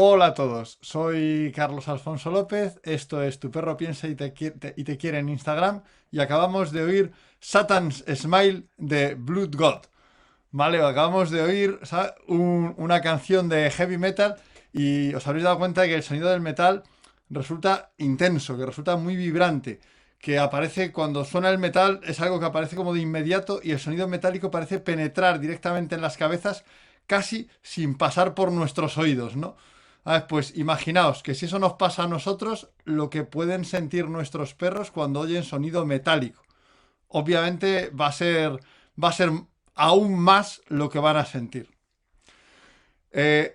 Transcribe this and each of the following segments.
Hola a todos, soy Carlos Alfonso López, esto es Tu Perro Piensa y te quiere en Instagram y acabamos de oír Satan's Smile de Blood God. Vale, acabamos de oír una canción de heavy metal y os habréis dado cuenta de que el sonido del metal resulta intenso, que resulta muy vibrante, que aparece cuando suena el metal, es algo que aparece como de inmediato y el sonido metálico parece penetrar directamente en las cabezas casi sin pasar por nuestros oídos, ¿no? Pues imaginaos que si eso nos pasa a nosotros, lo que pueden sentir nuestros perros cuando oyen sonido metálico. Obviamente va a ser aún más lo que van a sentir.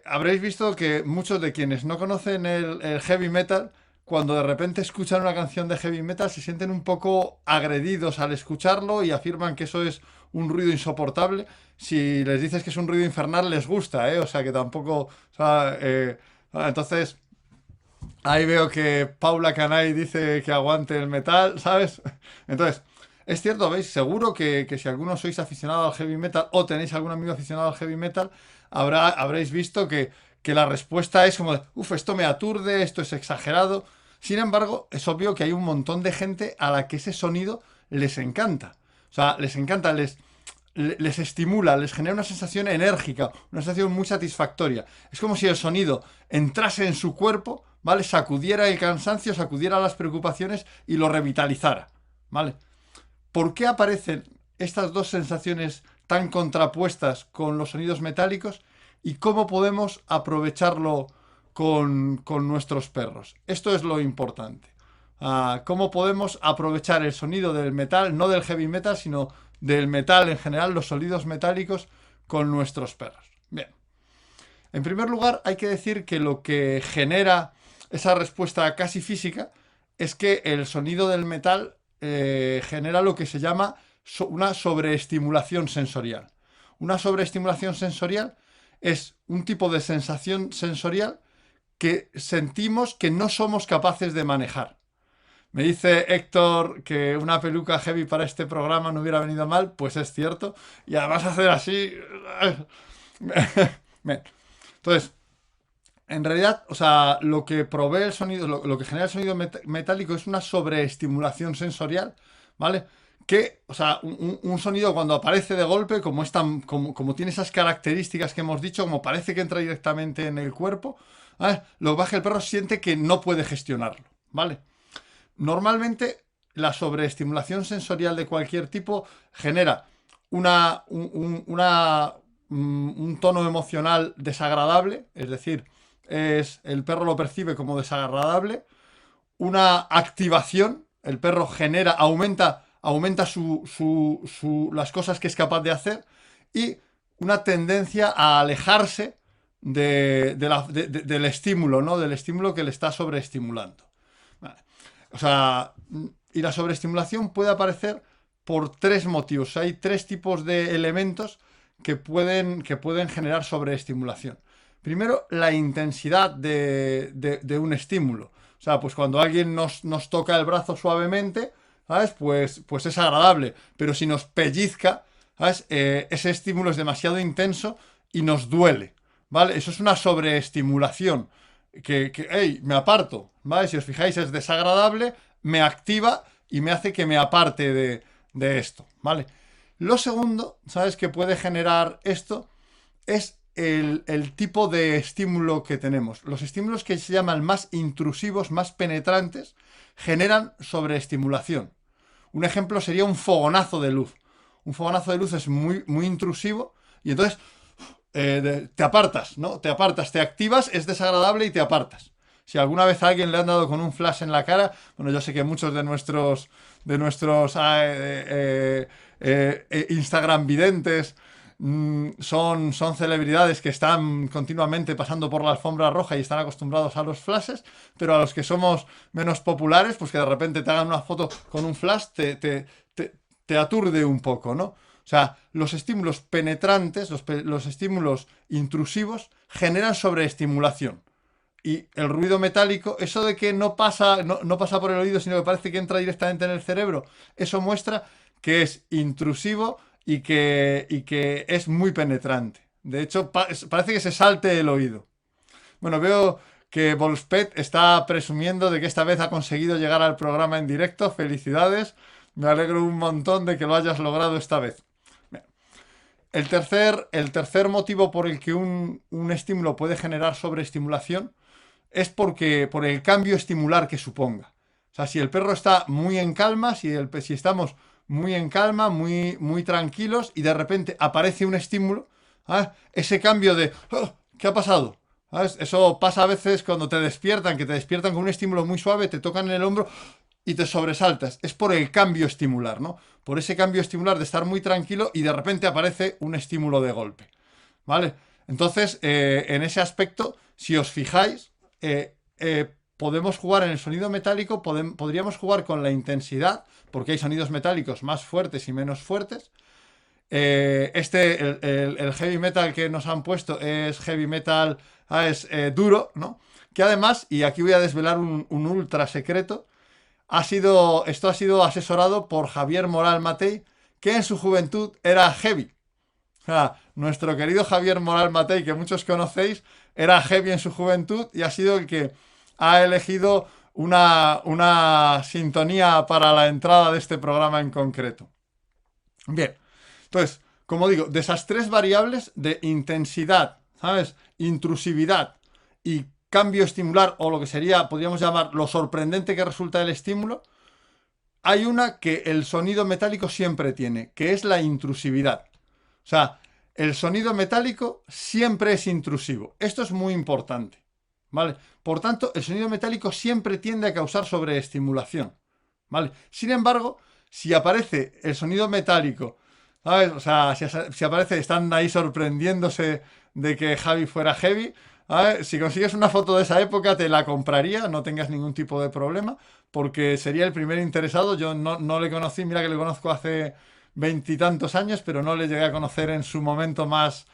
Habréis visto que muchos de quienes no conocen el heavy metal, cuando de repente escuchan una canción de heavy metal, se sienten un poco agredidos al escucharlo y afirman que eso es un ruido insoportable. Si les dices que es un ruido infernal, les gusta, ¿eh? O sea que tampoco. Entonces, ahí veo que Paula Canay dice que aguante el metal, ¿sabes? Entonces, es cierto, ¿veis? Seguro que si alguno sois aficionado al heavy metal o tenéis algún amigo aficionado al heavy metal, habréis visto que la respuesta es como de, uff, esto me aturde, esto es exagerado. Sin embargo, es obvio que hay un montón de gente a la que ese sonido les encanta. O sea, les encanta, les estimula, les genera una sensación enérgica, una sensación muy satisfactoria. Es como si el sonido entrase en su cuerpo, ¿vale? Sacudiera el cansancio, sacudiera las preocupaciones y lo revitalizara, ¿vale? ¿Por qué aparecen estas dos sensaciones tan contrapuestas con los sonidos metálicos y cómo podemos aprovecharlo con nuestros perros? Esto es lo importante. ¿Cómo podemos aprovechar el sonido del metal, no del heavy metal, sino del metal en general, los sonidos metálicos con nuestros perros? Bien, en primer lugar hay que decir que lo que genera esa respuesta casi física es que el sonido del metal genera lo que se llama una sobreestimulación sensorial. Una sobreestimulación sensorial es un tipo de sensación sensorial que sentimos que no somos capaces de manejar. Me dice Héctor que una peluca heavy para este programa no hubiera venido mal, pues es cierto. Y además hacer así. Entonces, en realidad, o sea, lo que provee el sonido, lo que genera el sonido metálico es una sobreestimulación sensorial, ¿vale? Que, o sea, un sonido cuando aparece de golpe, como, es tan, como tiene esas características que hemos dicho, como parece que entra directamente en el cuerpo, ¿vale? Lo que pasa es que el perro siente que no puede gestionarlo, ¿vale? Normalmente la sobreestimulación sensorial de cualquier tipo genera un tono emocional desagradable, es decir, el perro lo percibe como desagradable, una activación, el perro aumenta las cosas que es capaz de hacer y una tendencia a alejarse del estímulo, ¿no? Del estímulo que le está sobreestimulando. Vale. O sea, y la sobreestimulación puede aparecer por tres motivos. Hay tres tipos de elementos que pueden generar sobreestimulación. Primero, la intensidad de un estímulo. O sea, pues cuando alguien nos toca el brazo suavemente, ¿sabes? Pues es agradable. Pero si nos pellizca, ¿sabes? Ese estímulo es demasiado intenso y nos duele, ¿vale? Eso es una sobreestimulación hey, me aparto, ¿vale? Si os fijáis es desagradable, me activa y me hace que me aparte de esto, ¿vale? Lo segundo, ¿sabes? Que puede generar esto es el tipo de estímulo que tenemos. Los estímulos que se llaman más intrusivos, más penetrantes, generan sobreestimulación. Un ejemplo sería un fogonazo de luz. Un fogonazo de luz es muy, muy intrusivo y entonces te apartas, ¿no? Te apartas, te activas, es desagradable y te apartas. Si alguna vez a alguien le han dado con un flash en la cara, bueno, yo sé que muchos de nuestros Instagram videntes son celebridades que están continuamente pasando por la alfombra roja y están acostumbrados a los flashes, pero a los que somos menos populares, pues que de repente te hagan una foto con un flash, te aturde un poco, ¿no? O sea, los estímulos penetrantes, los estímulos intrusivos, generan sobreestimulación. Y el ruido metálico, eso de que no pasa por el oído, sino que parece que entra directamente en el cerebro, eso muestra que es intrusivo y que es muy penetrante. De hecho, parece que se salte el oído. Bueno, veo que Volspet está presumiendo de que esta vez ha conseguido llegar al programa en directo. Felicidades. Me alegro un montón de que lo hayas logrado esta vez. El tercer motivo por el que un estímulo puede generar sobreestimulación es por el cambio estimular que suponga. O sea, si el perro está muy en calma, si estamos muy en calma, muy tranquilos y de repente aparece un estímulo, ¿sabes? Ese cambio de "Oh, ¿qué ha pasado?". ¿Sabes? Eso pasa a veces cuando que te despiertan con un estímulo muy suave, te tocan en el hombro y te sobresaltas. Es por el cambio estimular, ¿no? Por ese cambio estimular de estar muy tranquilo y de repente aparece un estímulo de golpe. ¿Vale? Entonces, en ese aspecto, si os fijáis, podemos jugar en el sonido metálico, podríamos jugar con la intensidad, porque hay sonidos metálicos más fuertes y menos fuertes. El heavy metal que nos han puesto es heavy metal, es duro, ¿no? Que además, y aquí voy a desvelar un ultra secreto, esto ha sido asesorado por Javier Moral Matei, que en su juventud era heavy. O sea, nuestro querido Javier Moral Matei, que muchos conocéis, era heavy en su juventud y ha sido el que ha elegido una sintonía para la entrada de este programa en concreto. Bien, entonces, como digo, de esas tres variables de intensidad, ¿sabes? Intrusividad y cambio estimular, o lo que sería, podríamos llamar, lo sorprendente que resulta el estímulo, hay una que el sonido metálico siempre tiene, que es la intrusividad. O sea, el sonido metálico siempre es intrusivo. Esto es muy importante, ¿vale? Por tanto, el sonido metálico siempre tiende a causar sobreestimulación, ¿vale? Sin embargo, si aparece el sonido metálico, ¿sabes? O sea, si aparece, están ahí sorprendiéndose de que Javi fuera heavy. ¿Vale? Si consigues una foto de esa época, te la compraría, no tengas ningún tipo de problema, porque sería el primer interesado. Yo no le conocí, mira que le conozco hace veintitantos años, pero no le llegué a conocer en su momento más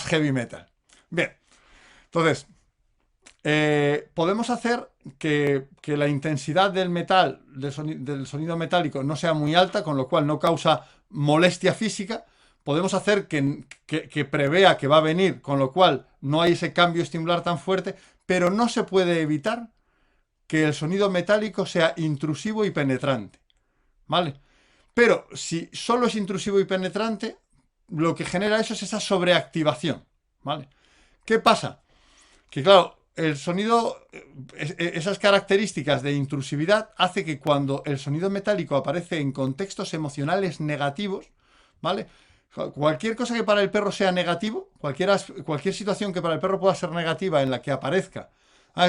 heavy metal. Bien, entonces, podemos hacer que la intensidad del metal, del sonido metálico, no sea muy alta, con lo cual no causa molestia física. Podemos hacer que prevea que va a venir, con lo cual no hay ese cambio estimular tan fuerte, pero no se puede evitar que el sonido metálico sea intrusivo y penetrante. ¿Vale? Pero si solo es intrusivo y penetrante, lo que genera eso es esa sobreactivación. ¿Vale? ¿Qué pasa? Que claro, el sonido, esas características de intrusividad hace que cuando el sonido metálico aparece en contextos emocionales negativos, ¿vale? Cualquier cosa que para el perro sea negativo, cualquier situación que para el perro pueda ser negativa en la que aparezca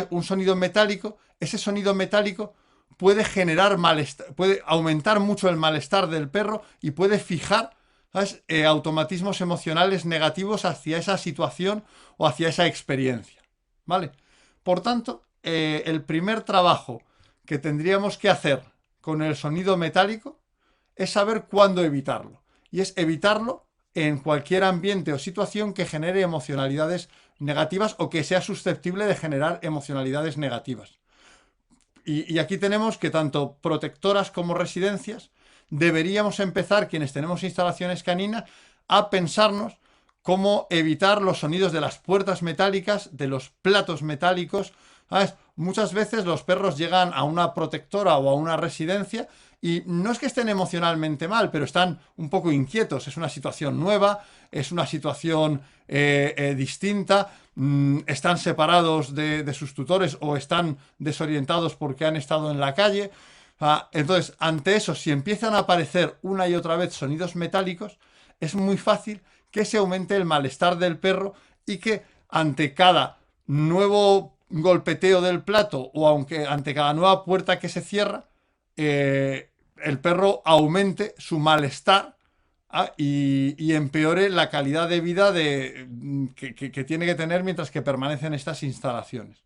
un sonido metálico, ese sonido metálico puede generar malestar, puede aumentar mucho el malestar del perro y puede fijar, ¿sabes? Automatismos emocionales negativos hacia esa situación o hacia esa experiencia. ¿Vale? Por tanto, el primer trabajo que tendríamos que hacer con el sonido metálico es saber cuándo evitarlo. Y es evitarlo en cualquier ambiente o situación que genere emocionalidades negativas o que sea susceptible de generar emocionalidades negativas. Y aquí tenemos que tanto protectoras como residencias deberíamos empezar, quienes tenemos instalaciones caninas, a pensarnos cómo evitar los sonidos de las puertas metálicas, de los platos metálicos. ¿Sabes? Muchas veces los perros llegan a una protectora o a una residencia y no es que estén emocionalmente mal, pero están un poco inquietos. Es una situación nueva, es una situación distinta, están separados de sus tutores o están desorientados porque han estado en la calle. Entonces, ante eso, si empiezan a aparecer una y otra vez sonidos metálicos, es muy fácil que se aumente el malestar del perro y que ante cada nuevo golpeteo del plato o aunque ante cada nueva puerta que se cierra, el perro aumente su malestar y empeore la calidad de vida que tiene que tener mientras que permanece en estas instalaciones.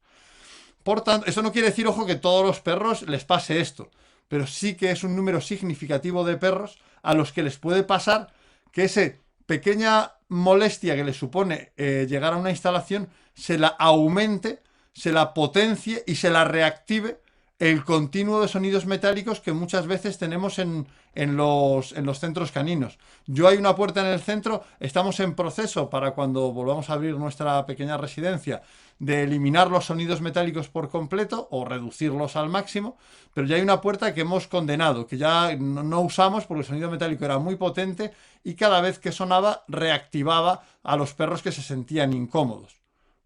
Por tanto, eso no quiere decir, ojo, que a todos los perros les pase esto, pero sí que es un número significativo de perros a los que les puede pasar que esa pequeña molestia que les supone llegar a una instalación se la aumente, se la potencie y se la reactive el continuo de sonidos metálicos que muchas veces tenemos en los centros caninos. Yo hay una puerta en el centro, estamos en proceso para cuando volvamos a abrir nuestra pequeña residencia de eliminar los sonidos metálicos por completo o reducirlos al máximo, pero ya hay una puerta que hemos condenado, que ya no usamos porque el sonido metálico era muy potente y cada vez que sonaba reactivaba a los perros que se sentían incómodos,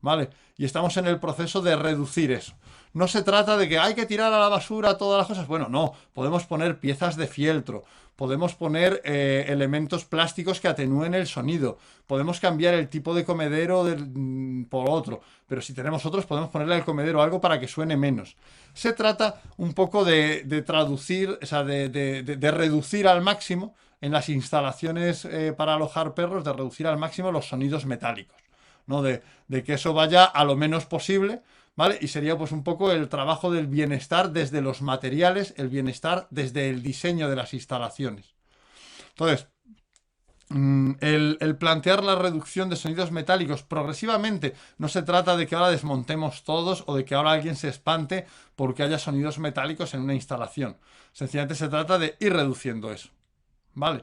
¿vale? Y estamos en el proceso de reducir eso. No se trata de que hay que tirar a la basura todas las cosas. Bueno, no. Podemos poner piezas de fieltro. Podemos poner elementos plásticos que atenúen el sonido. Podemos cambiar el tipo de comedero por otro. Pero si tenemos otros, podemos ponerle al comedero algo para que suene menos. Se trata un poco de traducir, o sea, de reducir al máximo en las instalaciones para alojar perros, de reducir al máximo los sonidos metálicos, ¿no? De que eso vaya a lo menos posible, ¿vale? Y sería pues un poco el trabajo del bienestar desde los materiales, el bienestar desde el diseño de las instalaciones. Entonces, el plantear la reducción de sonidos metálicos progresivamente no se trata de que ahora desmontemos todos o de que ahora alguien se espante porque haya sonidos metálicos en una instalación. Sencillamente se trata de ir reduciendo eso, ¿vale?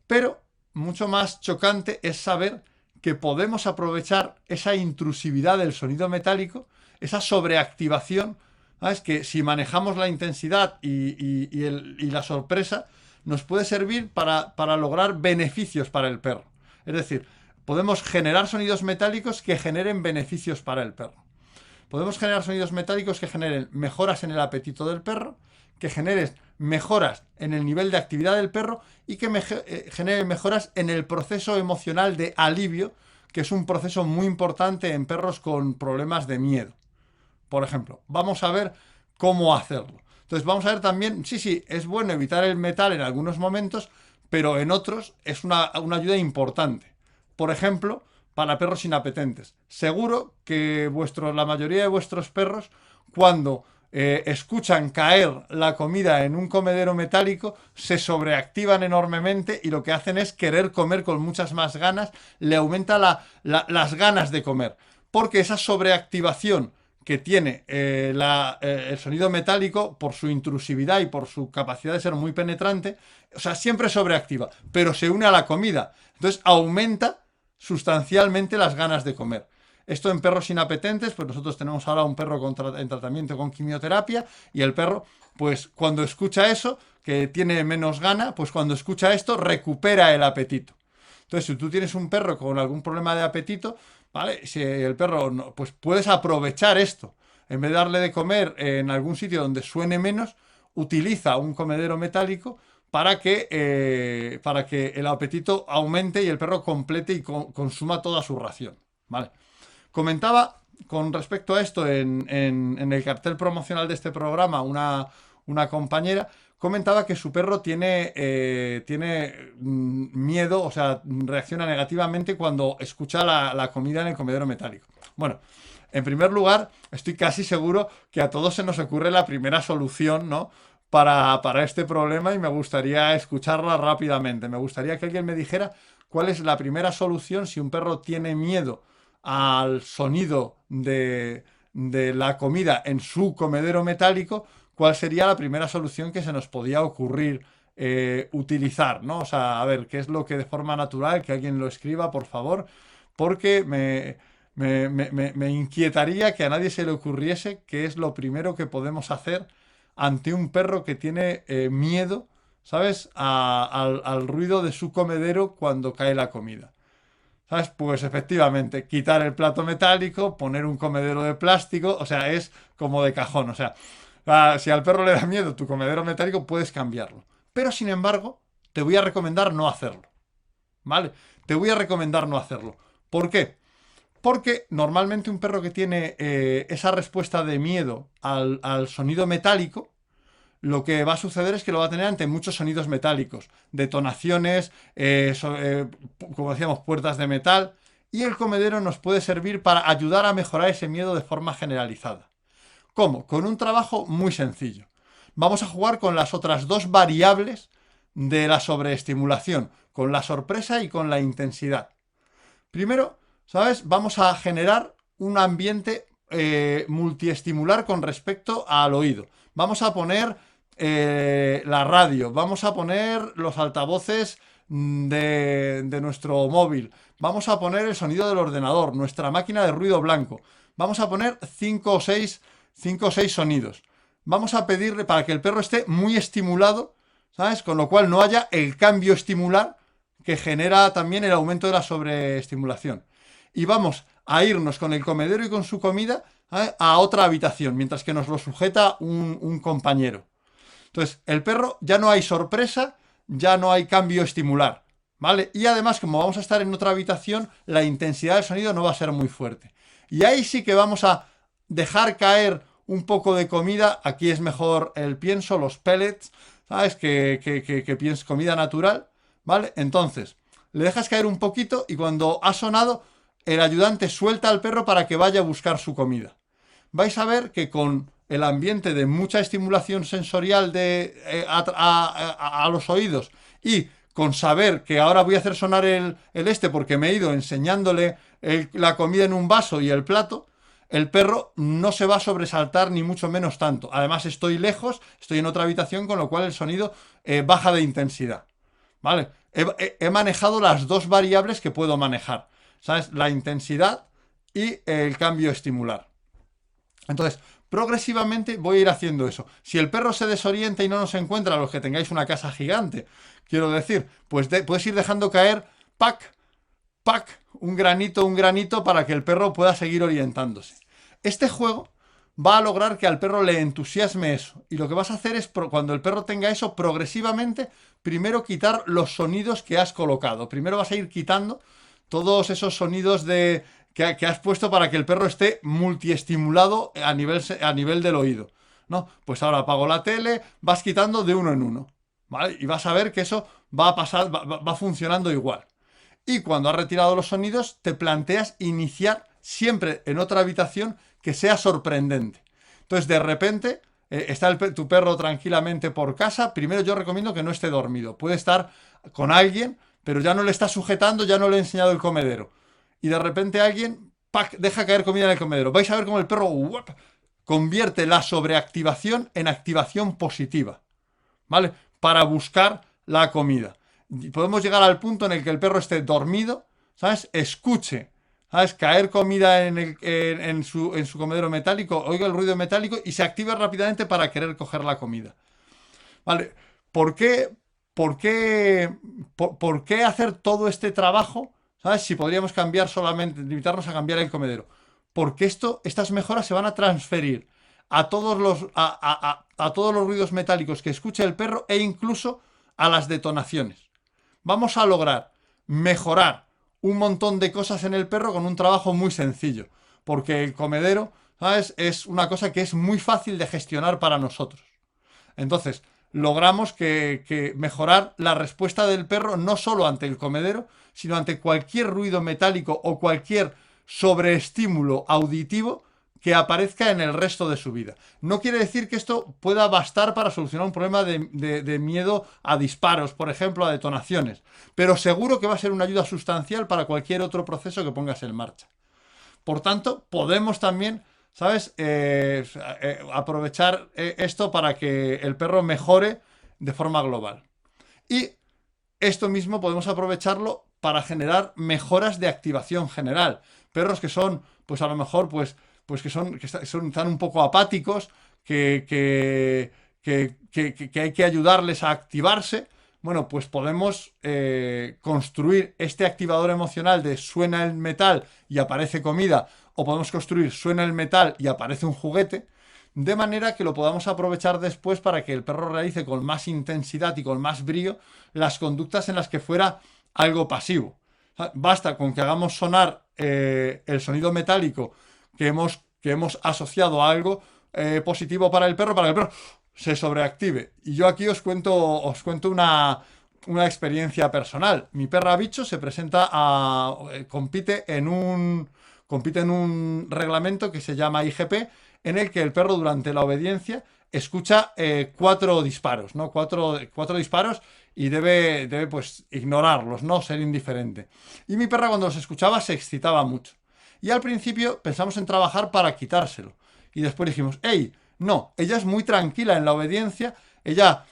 Pero mucho más chocante es saber que podemos aprovechar esa intrusividad del sonido metálico, esa sobreactivación, ¿sabes? Que si manejamos la intensidad y la sorpresa, nos puede servir para lograr beneficios para el perro. Es decir, podemos generar sonidos metálicos que generen beneficios para el perro. Podemos generar sonidos metálicos que generen mejoras en el apetito del perro, que generen mejoras en el nivel de actividad del perro y que generen mejoras en el proceso emocional de alivio, que es un proceso muy importante en perros con problemas de miedo. Por ejemplo, vamos a ver cómo hacerlo. Entonces vamos a ver también, sí, es bueno evitar el metal en algunos momentos, pero en otros es una ayuda importante. Por ejemplo, para perros inapetentes. Seguro que la mayoría de vuestros perros, cuando escuchan caer la comida en un comedero metálico, se sobreactivan enormemente y lo que hacen es querer comer con muchas más ganas, le aumenta las ganas de comer, porque esa sobreactivación que tiene el sonido metálico, por su intrusividad y por su capacidad de ser muy penetrante, o sea, siempre sobreactiva, pero se une a la comida, entonces aumenta sustancialmente las ganas de comer. Esto en perros inapetentes, pues nosotros tenemos ahora un perro en tratamiento con quimioterapia y el perro, pues cuando escucha eso, que tiene menos gana, pues cuando escucha esto recupera el apetito. Entonces, si tú tienes un perro con algún problema de apetito, ¿vale? Si el perro, pues puedes aprovechar esto. En vez de darle de comer en algún sitio donde suene menos, utiliza un comedero metálico para que el apetito aumente y el perro complete y consuma toda su ración, ¿vale? Comentaba con respecto a esto en el cartel promocional de este programa una compañera, comentaba que su perro tiene miedo, o sea, reacciona negativamente cuando escucha la comida en el comedero metálico. Bueno, en primer lugar, estoy casi seguro que a todos se nos ocurre la primera solución, ¿no? Para este problema y me gustaría escucharla rápidamente. Me gustaría que alguien me dijera cuál es la primera solución si un perro tiene miedo al sonido de la comida en su comedero metálico, cuál sería la primera solución que se nos podía ocurrir utilizar, ¿no? O sea, a ver, qué es lo que de forma natural, que alguien lo escriba, por favor, porque me inquietaría que a nadie se le ocurriese qué es lo primero que podemos hacer ante un perro que tiene miedo, ¿sabes? Al ruido de su comedero cuando cae la comida. ¿Sabes? Pues efectivamente, quitar el plato metálico, poner un comedero de plástico, o sea, es como de cajón. O sea, si al perro le da miedo tu comedero metálico, puedes cambiarlo. Pero sin embargo, te voy a recomendar no hacerlo. ¿Vale? Te voy a recomendar no hacerlo. ¿Por qué? Porque normalmente un perro que tiene esa respuesta de miedo al sonido metálico, lo que va a suceder es que lo va a tener ante muchos sonidos metálicos, detonaciones, como decíamos, puertas de metal, y el comedero nos puede servir para ayudar a mejorar ese miedo de forma generalizada. ¿Cómo? Con un trabajo muy sencillo. Vamos a jugar con las otras dos variables de la sobreestimulación, con la sorpresa y con la intensidad. Primero, ¿sabes? Vamos a generar un ambiente multiestimular con respecto al oído. Vamos a poner la radio, vamos a poner los altavoces de nuestro móvil, vamos a poner el sonido del ordenador, nuestra máquina de ruido blanco, vamos a poner 5 o 6 sonidos. Vamos a pedirle para que el perro esté muy estimulado, ¿sabes? Con lo cual no haya el cambio estimular que genera también el aumento de la sobreestimulación. Y vamos a irnos con el comedero y con su comida, ¿sabes?, a otra habitación, mientras que nos lo sujeta un compañero. Entonces, el perro ya no hay sorpresa, ya no hay cambio estimular, ¿vale? Y además, como vamos a estar en otra habitación, la intensidad del sonido no va a ser muy fuerte. Y ahí sí que vamos a dejar caer un poco de comida. Aquí es mejor el pienso, los pellets, ¿sabes? Que pienso comida natural, ¿vale? Entonces, le dejas caer un poquito y cuando ha sonado, el ayudante suelta al perro para que vaya a buscar su comida. Vais a ver que con el ambiente de mucha estimulación sensorial a los oídos y con saber que ahora voy a hacer sonar el este porque me he ido enseñándole la comida en un vaso y el plato, el perro no se va a sobresaltar ni mucho menos tanto. Además estoy lejos, estoy en otra habitación, con lo cual el sonido baja de intensidad. ¿Vale? He manejado las dos variables que puedo manejar, ¿sabes? La intensidad y el cambio estimular. Entonces, progresivamente voy a ir haciendo eso. Si el perro se desorienta y no nos encuentra, los que tengáis una casa gigante, quiero decir, pues puedes ir dejando caer pack, un granito, para que el perro pueda seguir orientándose. Este juego va a lograr que al perro le entusiasme eso. Y lo que vas a hacer es, cuando el perro tenga eso, progresivamente, primero quitar los sonidos que has colocado. Primero vas a ir quitando todos esos sonidos que has puesto para que el perro esté multiestimulado a nivel del oído, ¿no? Pues ahora apago la tele, vas quitando de uno en uno, ¿vale? Y vas a ver que eso va a pasar, va funcionando igual. Y cuando has retirado los sonidos, te planteas iniciar siempre en otra habitación que sea sorprendente. Entonces, de repente, está tu perro tranquilamente por casa. Primero yo recomiendo que no esté dormido. Puede estar con alguien, pero ya no le está sujetando, ya no le he enseñado el comedero. Y de repente alguien deja caer comida en el comedero. Vais a ver cómo el perro convierte la sobreactivación en activación positiva, ¿vale? Para buscar la comida. Y podemos llegar al punto en el que el perro esté dormido, ¿sabes? Escuche, ¿sabes?, caer comida en su comedero metálico, oiga el ruido metálico y se active rápidamente para querer coger la comida. ¿Vale? ¿Por qué hacer todo este trabajo? ¿Sabes? Si podríamos cambiar solamente, limitarnos a cambiar el comedero. Porque estas mejoras se van a transferir a todos los ruidos metálicos que escuche el perro e incluso a las detonaciones. Vamos a lograr mejorar un montón de cosas en el perro con un trabajo muy sencillo. Porque el comedero, ¿sabes?, es una cosa que es muy fácil de gestionar para nosotros. Entonces, logramos que mejorar la respuesta del perro no solo ante el comedero, sino ante cualquier ruido metálico o cualquier sobreestímulo auditivo que aparezca en el resto de su vida. No quiere decir que esto pueda bastar para solucionar un problema de miedo a disparos, por ejemplo, a detonaciones, pero seguro que va a ser una ayuda sustancial para cualquier otro proceso que pongas en marcha. Por tanto, podemos también, ¿sabes?, aprovechar esto para que el perro mejore de forma global. Y esto mismo podemos aprovecharlo para generar mejoras de activación general. Perros que son, pues a lo mejor, pues están un poco apáticos, que hay que ayudarles a activarse. Bueno, pues podemos construir este activador emocional de suena el metal y aparece comida, o podemos construir suena el metal y aparece un juguete, de manera que lo podamos aprovechar después para que el perro realice con más intensidad y con más brío las conductas en las que fuera algo pasivo. Basta con que hagamos sonar el sonido metálico que hemos asociado a algo positivo para que el perro se sobreactive. Y yo aquí os cuento una experiencia personal. Mi perra Bicho se presenta compite en un reglamento que se llama IGP, en el que el perro durante la obediencia escucha 4 disparos, ¿no? Cuatro disparos y debe pues ignorarlos, ¿no? Ser indiferente. Y mi perra, cuando los escuchaba, se excitaba mucho. Y al principio pensamos en trabajar para quitárselo. Y después dijimos, hey, no, ella es muy tranquila en la obediencia, ella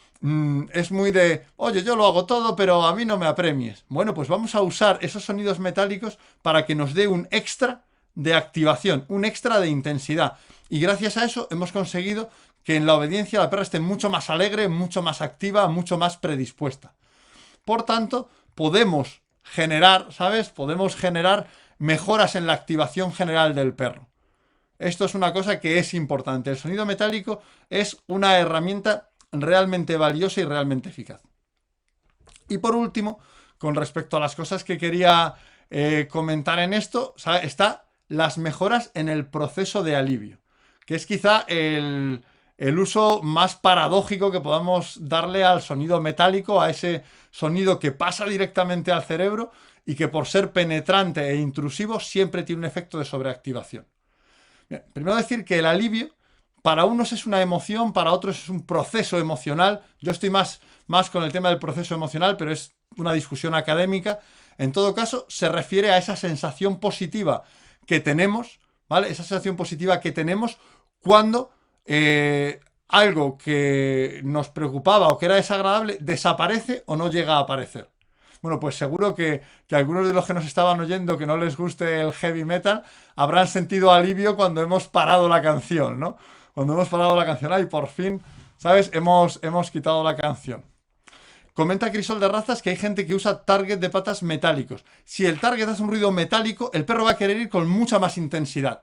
es muy de, oye, yo lo hago todo, pero a mí no me apremies. Bueno, pues vamos a usar esos sonidos metálicos para que nos dé un extra de activación, un extra de intensidad. Y gracias a eso hemos conseguido que en la obediencia la perra esté mucho más alegre, mucho más activa, mucho más predispuesta. Por tanto, podemos generar, ¿sabes? Podemos generar mejoras en la activación general del perro. Esto es una cosa que es importante. El sonido metálico es una herramienta realmente valiosa y realmente eficaz. Y por último, con respecto a las cosas que quería comentar en esto, ¿sabes? Está las mejoras en el proceso de alivio, que es quizá el uso más paradójico que podamos darle al sonido metálico, a ese sonido que pasa directamente al cerebro y que por ser penetrante e intrusivo siempre tiene un efecto de sobreactivación. Bien, primero decir que el alivio para unos es una emoción, para otros es un proceso emocional. Yo estoy más con el tema del proceso emocional, pero es una discusión académica. En todo caso, se refiere a esa sensación positiva que tenemos, ¿vale? Esa sensación positiva que tenemos cuando algo que nos preocupaba o que era desagradable desaparece o no llega a aparecer. Bueno, pues seguro que algunos de los que nos estaban oyendo que no les guste el heavy metal habrán sentido alivio cuando hemos parado la canción, ¿no? Cuando hemos parado la canción, ay, por fin, ¿sabes? Hemos quitado la canción. Comenta Crisol de Razas que hay gente que usa target de patas metálicos. Si el target hace un ruido metálico, el perro va a querer ir con mucha más intensidad,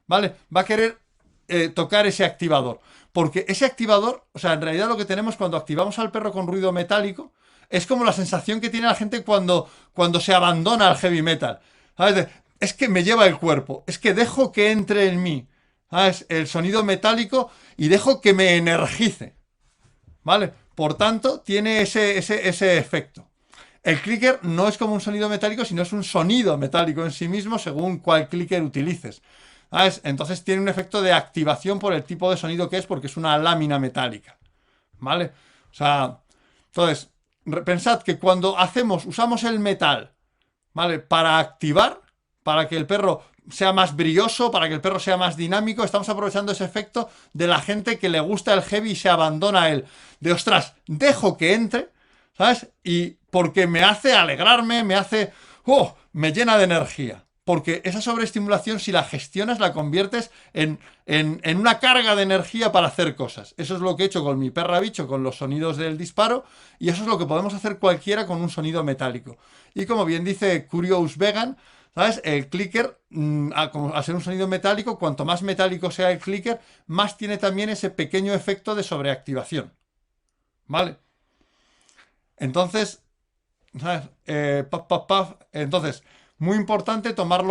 ¿vale? Va a querer tocar ese activador. Porque ese activador, o sea, en realidad lo que tenemos cuando activamos al perro con ruido metálico es como la sensación que tiene la gente cuando se abandona al heavy metal. ¿Sabes? Es que me lleva el cuerpo, es que dejo que entre en mí, ¿sabes? El sonido metálico y dejo que me energice, ¿vale? Por tanto, tiene ese efecto. El clicker no es como un sonido metálico, sino es un sonido metálico en sí mismo según cuál clicker utilices. ¿Sabes? Entonces tiene un efecto de activación por el tipo de sonido que es, porque es una lámina metálica, ¿vale? O sea, entonces, pensad que cuando usamos el metal, ¿vale? Para activar, para que el perro sea más brilloso, para que el perro sea más dinámico, estamos aprovechando ese efecto de la gente que le gusta el heavy y se abandona a él. De ostras, dejo que entre, ¿sabes? Y porque me hace alegrarme, me llena de energía. Porque esa sobreestimulación, si la gestionas, la conviertes en una carga de energía para hacer cosas. Eso es lo que he hecho con mi perra bicho, con los sonidos del disparo, y eso es lo que podemos hacer cualquiera con un sonido metálico. Y como bien dice Curious Vegan, ¿sabes? El clicker, al ser un sonido metálico, cuanto más metálico sea el clicker, más tiene también ese pequeño efecto de sobreactivación. ¿Vale? Entonces, ¿sabes? Entonces, muy importante tomar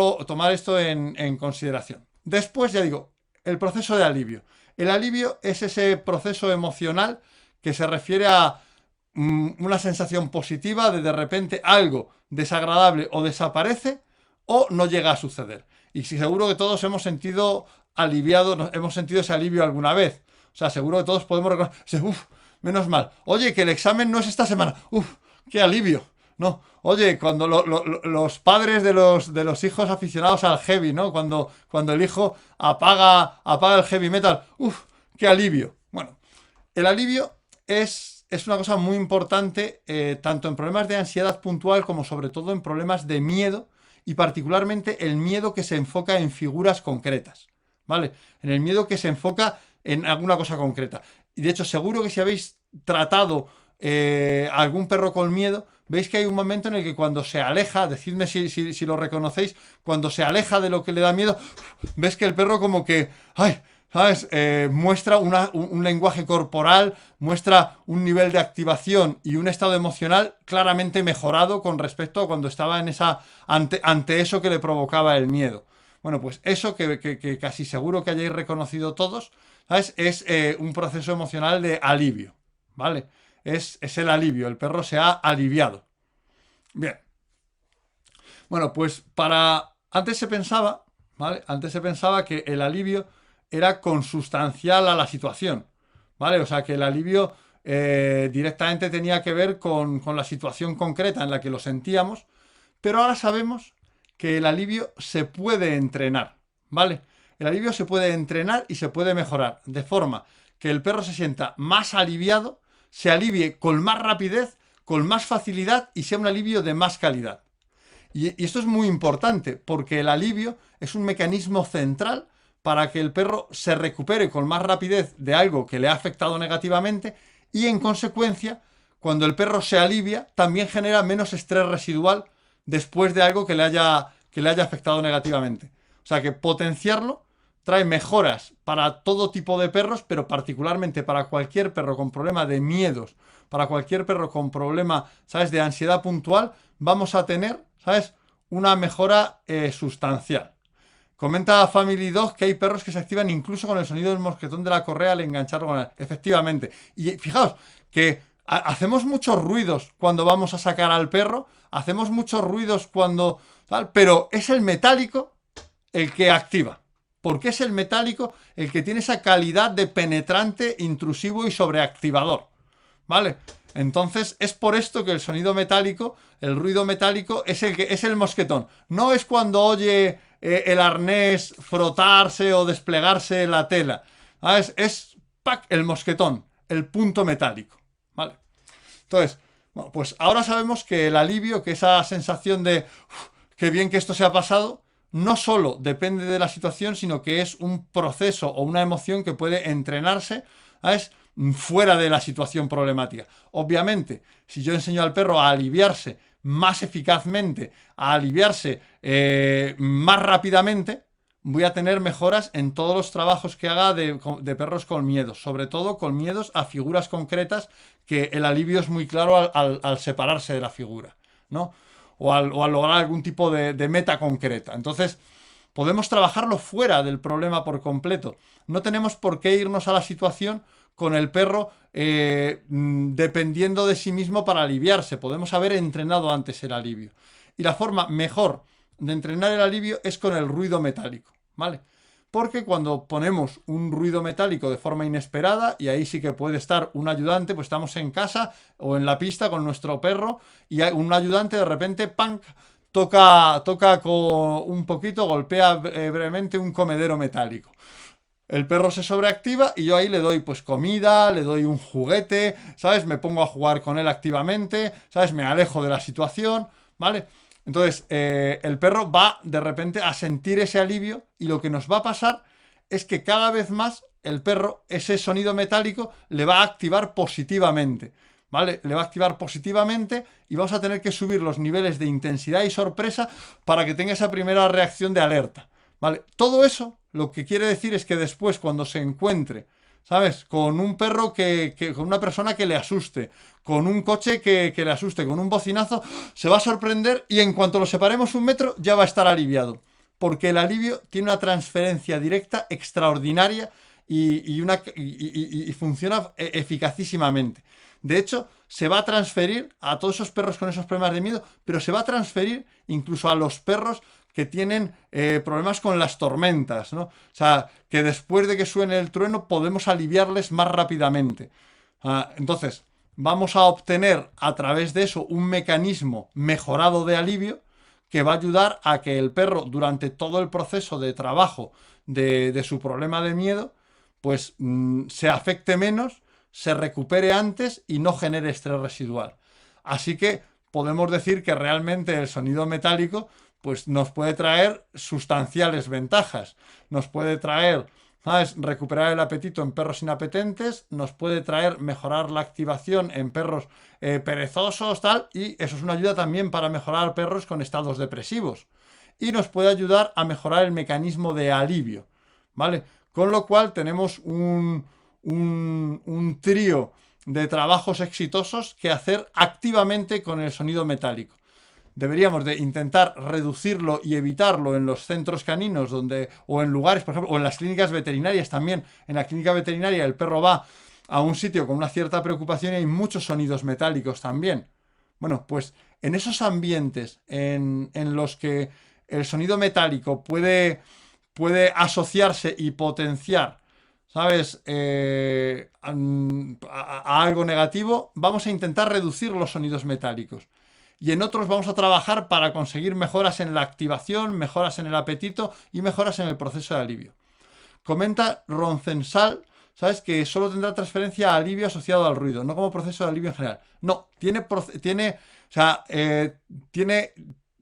esto en consideración. Después, ya digo, el proceso de alivio. El alivio es ese proceso emocional que se refiere a una sensación positiva de repente algo desagradable o desaparece o no llega a suceder. Y seguro que todos hemos sentido hemos sentido ese alivio alguna vez. O sea, seguro que todos podemos reconocer, menos mal. Oye, que el examen no es esta semana. Qué alivio. No, oye, cuando los padres de los hijos aficionados al heavy, ¿no? Cuando el hijo apaga el heavy metal, qué alivio. Bueno, el alivio es una cosa muy importante, tanto en problemas de ansiedad puntual como sobre todo en problemas de miedo, y particularmente el miedo que se enfoca en figuras concretas, ¿vale? En el miedo que se enfoca en alguna cosa concreta. Y de hecho, seguro que si habéis tratado algún perro con miedo, veis que hay un momento en el que cuando se aleja, decidme si lo reconocéis, cuando se aleja de lo que le da miedo, ves que el perro como que, ay, ¿sabes? Muestra un lenguaje corporal, muestra un nivel de activación y un estado emocional claramente mejorado con respecto a cuando estaba ante eso que le provocaba el miedo. Bueno, pues eso que casi seguro que hayáis reconocido todos, ¿sabes? Es un proceso emocional de alivio, ¿vale? Es el alivio, el perro se ha aliviado. Bien. Bueno, pues antes se pensaba, ¿vale? Antes se pensaba que el alivio era consustancial a la situación, ¿vale? O sea, que el alivio directamente tenía que ver con la situación concreta en la que lo sentíamos, pero ahora sabemos que el alivio se puede entrenar, ¿vale? El alivio se puede entrenar y se puede mejorar, de forma que el perro se sienta más aliviado, se alivie con más rapidez, con más facilidad y sea un alivio de más calidad. Y esto es muy importante porque el alivio es un mecanismo central para que el perro se recupere con más rapidez de algo que le ha afectado negativamente y en consecuencia, cuando el perro se alivia, también genera menos estrés residual después de algo que le haya afectado negativamente. O sea que potenciarlo trae mejoras para todo tipo de perros, pero particularmente para cualquier perro con problema de miedos, para cualquier perro con problema, ¿sabes?, de ansiedad puntual, vamos a tener, ¿sabes?, una mejora sustancial. Comenta Family Dog que hay perros que se activan incluso con el sonido del mosquetón de la correa al engancharlo con él. Efectivamente. Y fijaos que hacemos muchos ruidos cuando vamos a sacar al perro, hacemos muchos ruidos cuando tal, pero es el metálico el que activa. Porque es el metálico el que tiene esa calidad de penetrante, intrusivo y sobreactivador. ¿Vale? Entonces es por esto que el sonido metálico, el ruido metálico, es el mosquetón. No es cuando oye el arnés frotarse o desplegarse la tela. ¿Sabes? Es ¡pac!, el mosquetón, el punto metálico. ¿Vale? Entonces, bueno, pues ahora sabemos que el alivio, que esa sensación de qué bien que esto se ha pasado, no solo depende de la situación, sino que es un proceso o una emoción que puede entrenarse, ¿sabes?, fuera de la situación problemática. Obviamente, si yo enseño al perro a aliviarse más eficazmente, a aliviarse más rápidamente, voy a tener mejoras en todos los trabajos que haga de perros con miedos, sobre todo con miedos a figuras concretas, que el alivio es muy claro al separarse de la figura, ¿no? O al lograr algún tipo de meta concreta. Entonces, podemos trabajarlo fuera del problema por completo. No tenemos por qué irnos a la situación con el perro dependiendo de sí mismo para aliviarse. Podemos haber entrenado antes el alivio. Y la forma mejor de entrenar el alivio es con el ruido metálico, ¿vale? Porque cuando ponemos un ruido metálico de forma inesperada, y ahí sí que puede estar un ayudante, pues estamos en casa o en la pista con nuestro perro y hay un ayudante de repente, ¡pam!, toca con un poquito, golpea brevemente un comedero metálico. El perro se sobreactiva y yo ahí le doy pues comida, le doy un juguete, ¿sabes? Me pongo a jugar con él activamente, ¿sabes? Me alejo de la situación, ¿vale? Entonces, el perro va de repente a sentir ese alivio y lo que nos va a pasar es que cada vez más el perro, ese sonido metálico, le va a activar positivamente, ¿vale? Le va a activar positivamente y vamos a tener que subir los niveles de intensidad y sorpresa para que tenga esa primera reacción de alerta, ¿vale? Todo eso lo que quiere decir es que después, cuando se encuentre, ¿sabes?, con un perro con una persona que le asuste, con un coche que le asuste, con un bocinazo, se va a sorprender y en cuanto lo separemos un metro ya va a estar aliviado. Porque el alivio tiene una transferencia directa extraordinaria y funciona eficacísimamente. De hecho, se va a transferir a todos esos perros con esos problemas de miedo, pero se va a transferir incluso a los perros que tienen problemas con las tormentas, ¿no? O sea, que después de que suene el trueno podemos aliviarles más rápidamente. Entonces, vamos a obtener a través de eso un mecanismo mejorado de alivio que va a ayudar a que el perro, durante todo el proceso de trabajo de su problema de miedo, pues se afecte menos, se recupere antes y no genere estrés residual. Así que podemos decir que realmente el sonido metálico pues nos puede traer sustanciales ventajas. Nos puede traer, ¿sabes?, recuperar el apetito en perros inapetentes, nos puede traer mejorar la activación en perros perezosos, tal, y eso es una ayuda también para mejorar perros con estados depresivos. Y nos puede ayudar a mejorar el mecanismo de alivio, ¿vale? Con lo cual tenemos un trío de trabajos exitosos que hacer activamente con el sonido metálico. Deberíamos de intentar reducirlo y evitarlo en los centros caninos o en lugares, por ejemplo, o en las clínicas veterinarias también. En la clínica veterinaria el perro va a un sitio con una cierta preocupación y hay muchos sonidos metálicos también. Bueno, pues en esos ambientes en los que el sonido metálico puede asociarse y potenciar, ¿sabes?, a algo negativo, vamos a intentar reducir los sonidos metálicos. y en otros vamos a trabajar para conseguir mejoras en la activación, mejoras en el apetito y mejoras en el proceso de alivio. Comenta Roncensal, ¿sabes? Que solo tendrá transferencia a alivio asociado al ruido, no como proceso de alivio en general. No, o sea, tiene,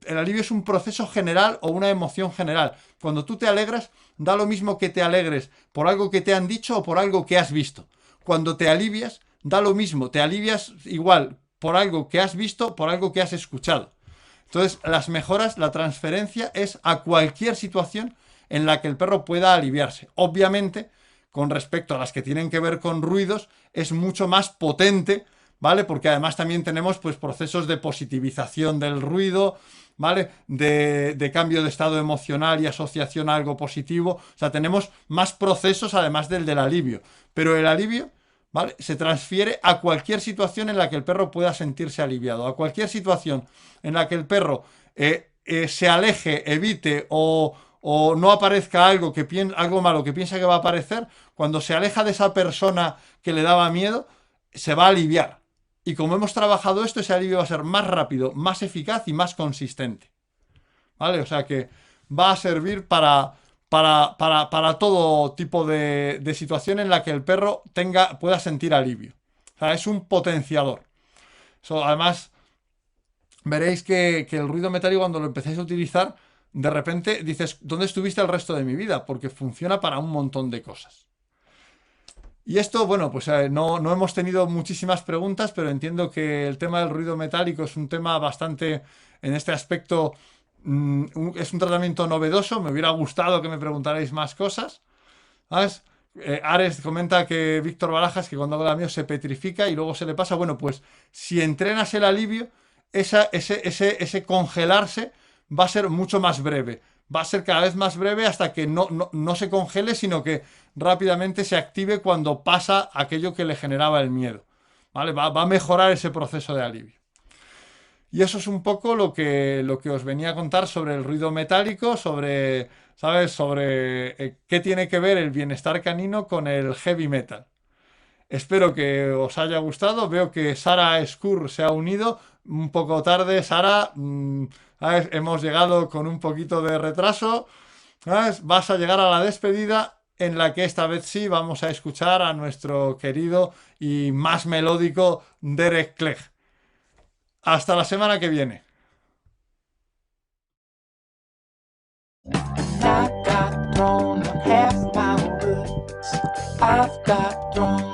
el alivio es un proceso general o una emoción general. Cuando tú te alegras, da lo mismo que te alegres por algo que te han dicho o por algo que has visto. Cuando te alivias, da lo mismo, te alivias igual por algo que has visto, por algo que has escuchado. Entonces, las mejoras, la transferencia es a cualquier situación en la que el perro pueda aliviarse. Obviamente, con respecto a las que tienen que ver con ruidos, es mucho más potente, ¿vale? Porque además también tenemos pues procesos de positivización del ruido, ¿vale? De cambio de estado emocional y asociación a algo positivo. O sea, tenemos más procesos además del alivio. Pero el alivio, ¿vale? Se transfiere a cualquier situación en la que el perro pueda sentirse aliviado, a cualquier situación en la que el perro se aleje, evite o no aparezca algo malo que piensa que va a aparecer, cuando se aleja de esa persona que le daba miedo, se va a aliviar. Y como hemos trabajado esto, ese alivio va a ser más rápido, más eficaz y más consistente. ¿Vale? O sea que va a servir para todo tipo de situación en la que el perro pueda sentir alivio. O sea, es un potenciador. Además, veréis que el ruido metálico, cuando lo empecéis a utilizar, de repente dices, ¿dónde estuviste el resto de mi vida? Porque funciona para un montón de cosas. Y esto, bueno, pues no hemos tenido muchísimas preguntas, pero entiendo que el tema del ruido metálico es un tema bastante, en este aspecto, es un tratamiento novedoso. Me hubiera gustado que me preguntarais más cosas. ¿Sabes? Ares comenta que Víctor Barajas, que cuando habla mío se petrifica y luego se le pasa. Bueno, pues si entrenas el alivio, ese congelarse va a ser mucho más breve. Va a ser cada vez más breve hasta que no se congele, sino que rápidamente se active cuando pasa aquello que le generaba el miedo. ¿Vale? Va a mejorar ese proceso de alivio. Y eso es un poco lo que os venía a contar sobre el ruido metálico, ¿sabes? Sobre qué tiene que ver el bienestar canino con el heavy metal. Espero que os haya gustado. Veo que Sara Skur se ha unido un poco tarde. Sara, ¿sabes? Hemos llegado con un poquito de retraso. ¿Sabes? Vas a llegar a la despedida en la que esta vez sí vamos a escuchar a nuestro querido y más melódico Derek Clegg. Hasta la semana que viene. I got thrown on half my woods. I've got thrown